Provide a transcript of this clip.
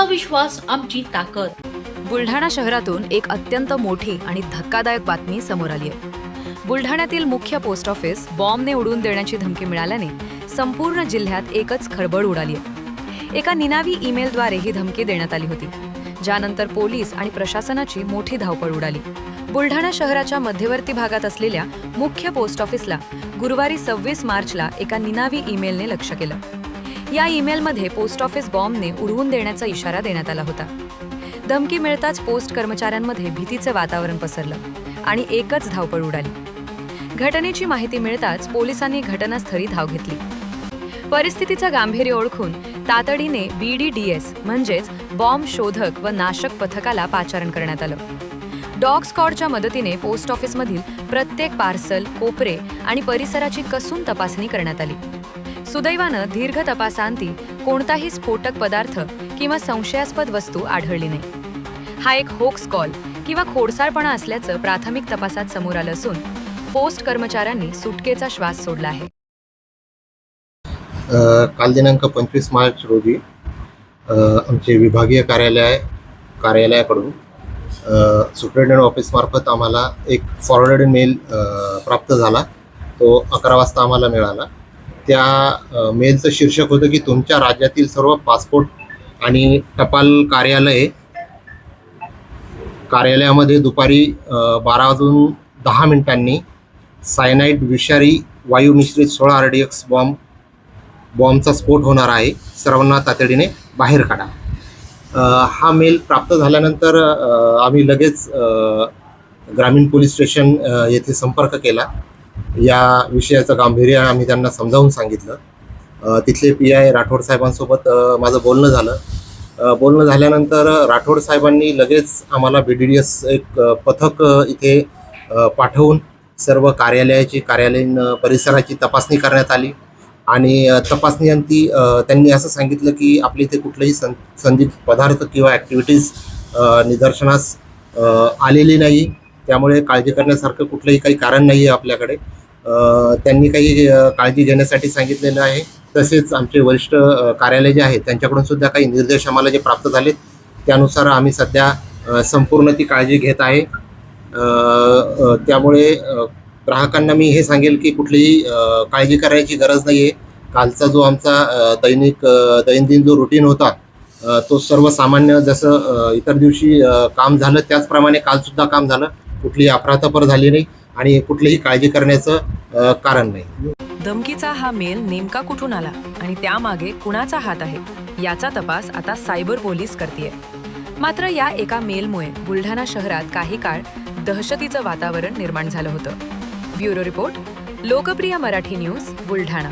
तुमचा विश्वास आमची ताकद. बुलढाणा शहरातून एक अत्यंत मोठी आणि धक्कादायक बातमी समोर आली आहे. बुलढाण्यातील मुख्य पोस्ट ऑफिस बॉम्बने उडवून देण्याची धमकी मिळाल्याने संपूर्ण जिल्ह्यात एकच खळबळ उडाली आहे. एका निनावी ईमेलद्वारे ही धमकी देण्यात आली होती, ज्यानंतर पोलीस आणि प्रशासनाची मोठी धावपळ उडाली. बुलढाणा शहराच्या मध्यवर्ती भागात असलेल्या मुख्य पोस्ट ऑफिसला गुरुवारी 26 मार्चला एका निनावी ईमेलने लक्ष्य केलं. या ईमेलमध्ये पोस्ट ऑफिस बॉम्बने उडवून देण्याचा इशारा देण्यात आला होता. धमकी मिळताच पोस्ट कर्मचाऱ्यांमध्ये भीतीचे वातावरण पसरलं आणि एकच धावपळ उडाली. घटनेची माहिती मिळताच पोलिसांनी घटनास्थळी धाव घेतली. परिस्थितीचं गांभीर्य ओळखून तातडीने BDDS म्हणजेच बॉम्ब शोधक व नाशक पथकाला पाचारण करण्यात आलं. डॉग स्क्वॉडच्या मदतीने पोस्ट ऑफिसमधील प्रत्येक पार्सल, कोपरे आणि परिसराची कसून तपासणी करण्यात आली. सुदैवानं दीर्घ तपासांती कोणताही स्फोटक पदार्थ किंवा संशयास्पद वस्तू आढळली नाही. हा एक होक्स कॉल किंवा खोडसाळपणा असल्याचं प्राथमिक तपासात समोर आलं असून पोस्ट कर्मचाऱ्यांनी सुटकेचा श्वास सोडला आहे. काल दिनांक 25 मार्च रोजी आमचे विभागीय कार्यालयाकडून सुपरिटेंडंट ऑफिसमार्फत आम्हाला एक फॉरवर्डेड मेल प्राप्त झाला. तो 11 वाजता आम्हाला मिळाला. त्या मेलचं शीर्षक होतं की तुमच्या राज्यातील सर्व पासपोर्ट आणि टपाल कार्यालयामध्ये दुपारी 12:10 सायनाइड विषारी वायू मिश्रित 16 RDX बॉम्बचा स्फोट होणार आहे. सर्वांना तातडीने बाहेर काढा. हा मेल प्राप्त झाल्यानंतर आम्ही लगेच ग्रामीण पोलीस स्टेशन येथे संपर्क केला. या विषयाचं गांभीर्य आम्ही त्यांना समजावून सांगितलं. तिथले PI राठोड साहेबांसोबत माझं बोलणं झालं. बोलणं झाल्यानंतर राठोड साहेबांनी लगेच आम्हाला BDDS एक पथक इथे पाठवून सर्व कार्यालयीन परिसराची तपासणी करण्यात आली आणि तपासणीअंती त्यांनी असं सांगितलं की आपल्या इथे कुठलेही संदिग्ध पदार्थ किंवा ॲक्टिव्हिटीज निदर्शनास आलेली नाही. त्यामुळे काळजी करण्यासारखं कुठलंही काही कारण नाही आहे आपल्याकडे. त्यांनी काही काळजी घेण्यासाठी सांगितलेलं आहे. तसेच आमचे वरिष्ठ कार्यालय जे आहे त्यांच्याकडून सुद्धा काही निर्देश आम्हाला जे प्राप्त झालेत त्यानुसार आम्ही सध्या संपूर्ण ती काळजी घेत आहे. त्यामुळे ग्राहकांना मी हे सांगेल की कुठलीही काळजी करायची गरज नाही आहे. कालचा जो आमचा दैनंदिन जो रुटीन होता तो सर्वसामान्य जसं इतर दिवशी काम झालं त्याचप्रमाणे कालसुद्धा काम झालं. कुठलीही अफरातफर झाली नाही आणि कुठलीही काळजी करण्याचं कारण नाही. धमकीचा हा मेल नेमका कुठून आला आणि त्यामागे कुणाचा हात आहे याचा तपास आता सायबर पोलीस करतेय. मात्र या एका मेलमुळे बुलढाणा शहरात काही काळ दहशतीचं वातावरण निर्माण झालं होतं. ब्युरो रिपोर्ट, लोकप्रिय मराठी न्यूज, बुलढाणा.